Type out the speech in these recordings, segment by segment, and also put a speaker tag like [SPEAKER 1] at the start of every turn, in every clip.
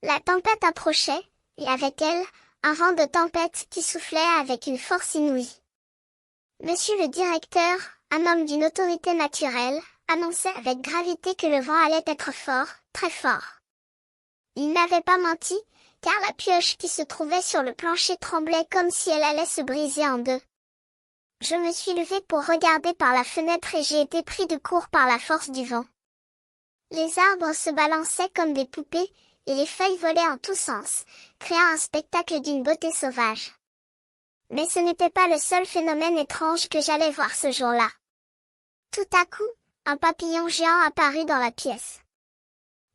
[SPEAKER 1] La tempête approchait, et avec elle, un vent de tempête qui soufflait avec une force inouïe. Monsieur le directeur, un homme d'une autorité naturelle, annonçait avec gravité que le vent allait être fort, très fort. Il n'avait pas menti, car la pioche qui se trouvait sur le plancher tremblait comme si elle allait se briser en deux. Je me suis levée pour regarder par la fenêtre et j'ai été pris de court par la force du vent. Les arbres se balançaient comme des poupées, et les feuilles volaient en tous sens, créant un spectacle d'une beauté sauvage. Mais ce n'était pas le seul phénomène étrange que j'allais voir ce jour-là. Tout à coup, un papillon géant apparut dans la pièce.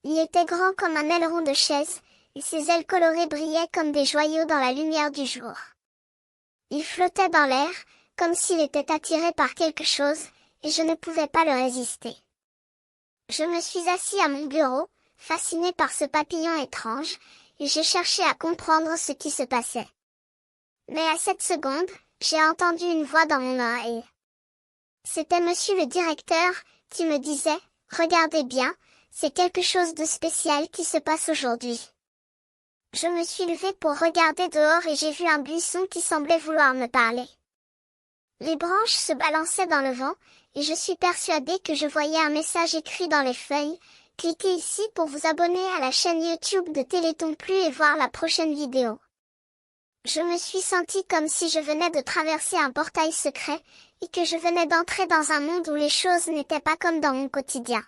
[SPEAKER 1] Il était grand comme un aileron de chaise, et ses ailes colorées brillaient comme des joyaux dans la lumière du jour. Il flottait dans l'air, comme s'il était attiré par quelque chose, et je ne pouvais pas le résister. Je me suis assis à mon bureau, fasciné par ce papillon étrange, et j'ai cherché à comprendre ce qui se passait. Mais à cette seconde, j'ai entendu une voix dans mon oreille. C'était monsieur le directeur, qui me disait, « Regardez bien, c'est quelque chose de spécial qui se passe aujourd'hui. » Je me suis levée pour regarder dehors et j'ai vu un buisson qui semblait vouloir me parler. Les branches se balançaient dans le vent, et je suis persuadée que je voyais un message écrit dans les feuilles. Cliquez ici pour vous abonner à la chaîne YouTube de Téléthon Plus et voir la prochaine vidéo. Je me suis sentie comme si je venais de traverser un portail secret, et que je venais d'entrer dans un monde où les choses n'étaient pas comme dans mon quotidien.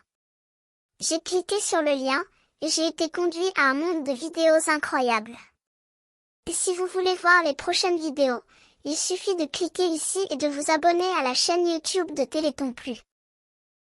[SPEAKER 1] J'ai cliqué sur le lien, et j'ai été conduit à un monde de vidéos incroyables. Et si vous voulez voir les prochaines vidéos, il suffit de cliquer ici et de vous abonner à la chaîne YouTube de Téléthon Plus.